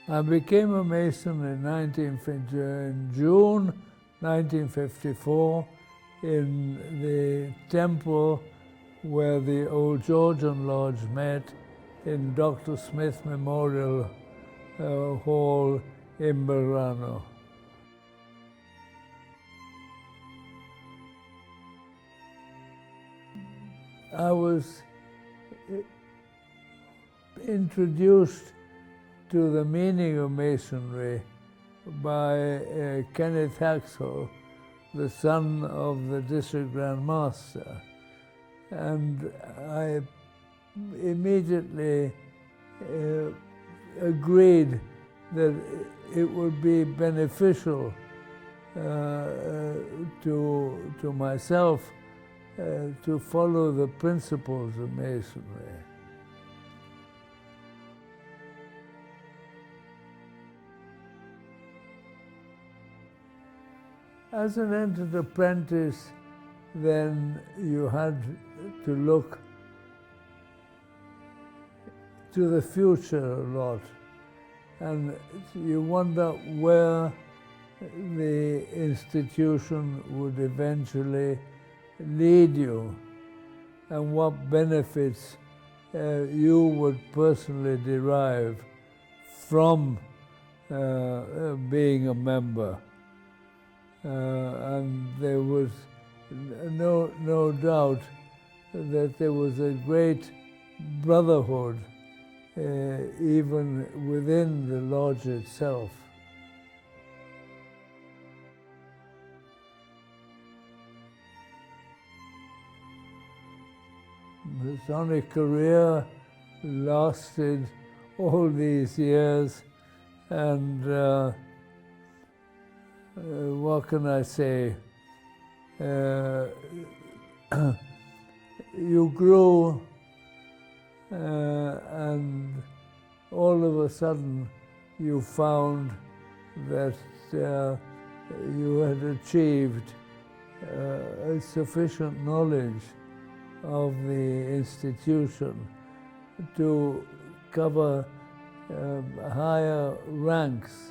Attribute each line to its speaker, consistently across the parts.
Speaker 1: I became a Mason in June 1954 in the temple where the old Georgian Lodge met in Dr. Smith Memorial Hall in Burano. I was introduced to the meaning of Masonry by Kenneth Haxall, the son of the District Grand Master. And I immediately agreed that it would be beneficial to myself to follow the principles of Masonry. As an entered apprentice, then you had to look to the future a lot, and you wonder where the institution would eventually lead you and what benefits you would personally derive from being a member. And there was no doubt that there was a great brotherhood even within the lodge itself. Masonic career lasted all these years, and what can I say? You grew, and all of a sudden you found that you had achieved a sufficient knowledge of the institution to cover higher ranks.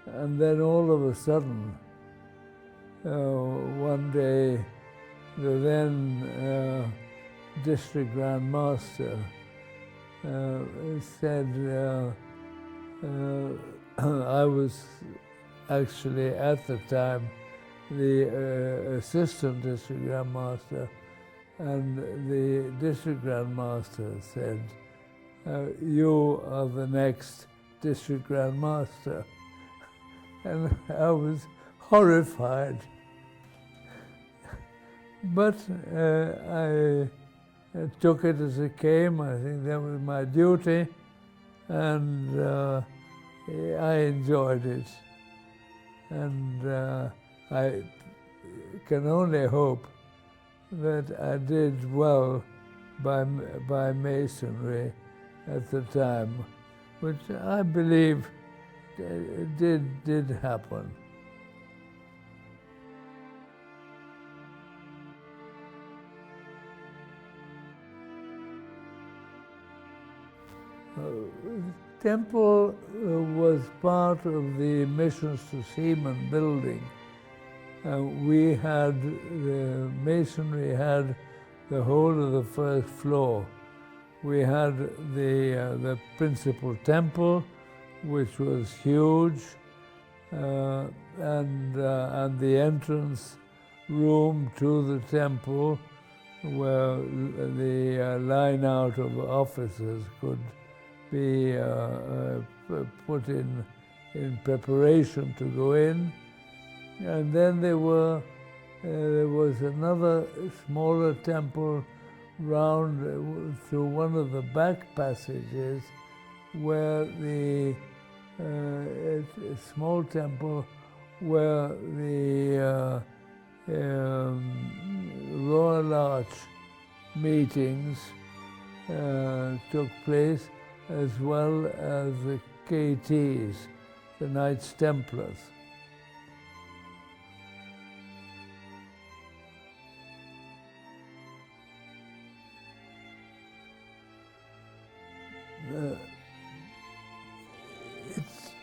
Speaker 1: And then all of a sudden, one day, the then District Grand Master said, I was actually at the time the Assistant District Grand Master, and the District Grand Master said, you are the next District Grand Master. And I was horrified. But I took it as it came. I think that was my duty, and I enjoyed it. And I can only hope that I did well by Masonry at the time, which I believe did happen. Temple was part of the Missions to Seamen building. We had, the Masonry had the whole of the first floor. We had the principal temple, which was huge, and the entrance room to the temple, where the line out of officers could be put in preparation to go in. And then there was another smaller temple round through one of the back passages, where the small temple where the Royal Arch meetings took place, as well as the KTs, the Knights Templars.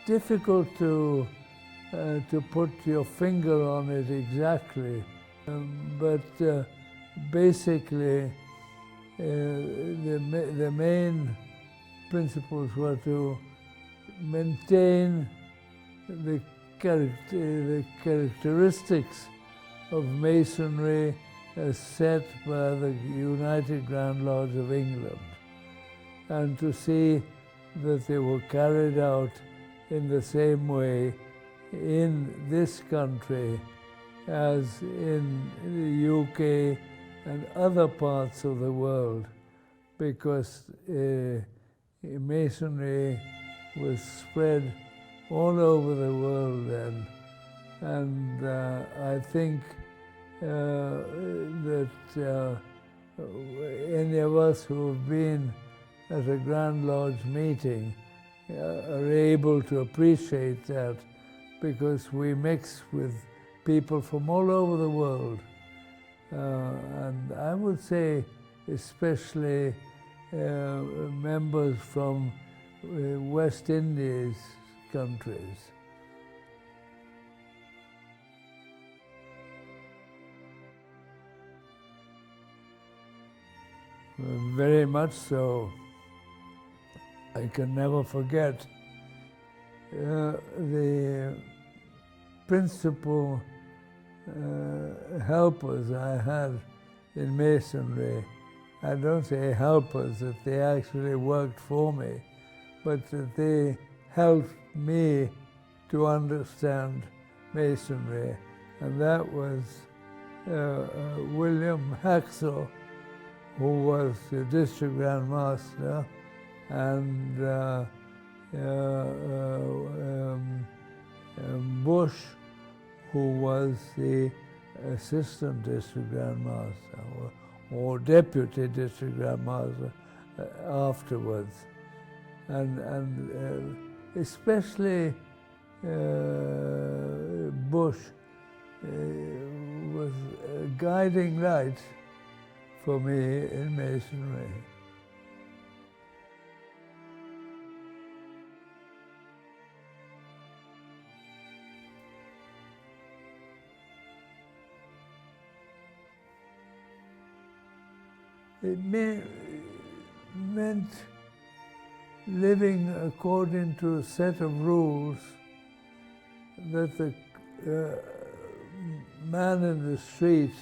Speaker 1: difficult to put your finger on it exactly, but basically the main principles were to maintain the characteristics of Masonry as set by the United Grand Lodge of England, and to see that they were carried out in the same way in this country as in the UK and other parts of the world, because Masonry was spread all over the world then. And I think that any of us who have been at a Grand Lodge meeting are able to appreciate that, because we mix with people from all over the world. And I would say especially members from West Indies countries. Very much so. I can never forget the principal helpers I had in Masonry. I don't say helpers, that they actually worked for me, but that they helped me to understand Masonry. And that was William Haxall, who was the District Grand Master, and Bush, who was the Assistant District Grand Master, or Deputy District Grand Master afterwards. And especially Bush was a guiding light for me in Masonry. It meant living according to a set of rules that the man in the street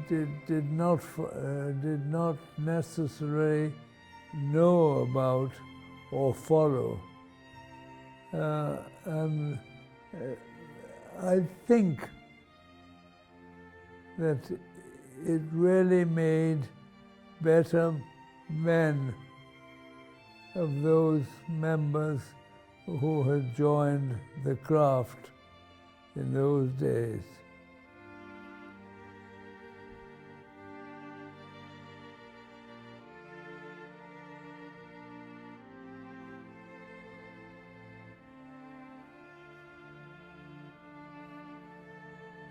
Speaker 1: did not necessarily know about or follow. And I think that it really made better men of those members who had joined the craft in those days.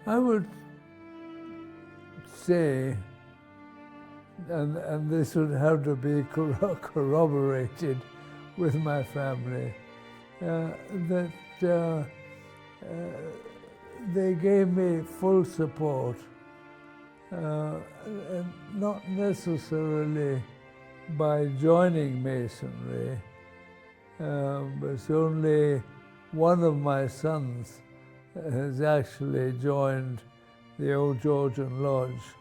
Speaker 1: I would say, and this would have to be corroborated with my family, that they gave me full support, and not necessarily by joining Masonry, but only one of my sons has actually joined the old Georgian Lodge.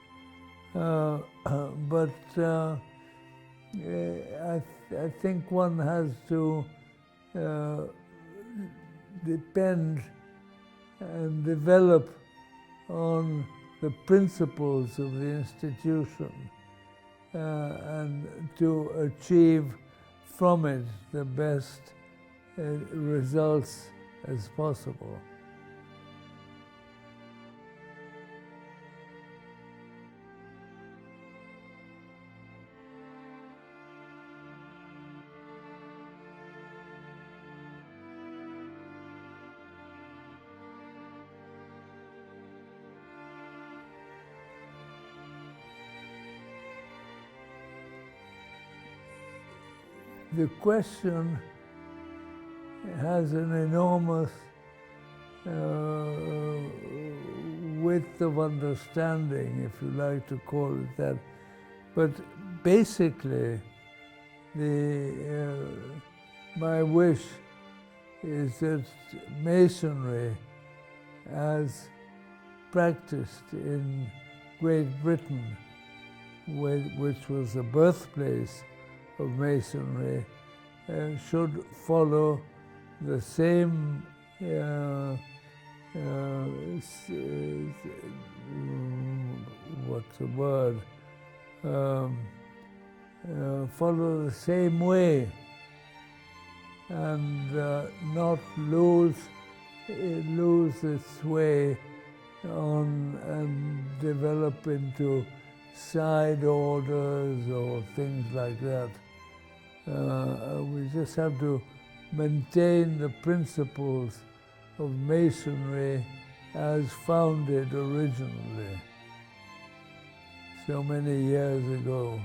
Speaker 1: But I think one has to depend and develop on the principles of the institution and to achieve from it the best results as possible. The question has an enormous width of understanding, if you like to call it that. But basically, my wish is that Masonry, as practiced in Great Britain, which was the birthplace of Masonry, should follow the same what's the word? Follow the same way and not lose its way on and develop into side orders or things like that. We just have to maintain the principles of Masonry as founded originally so many years ago.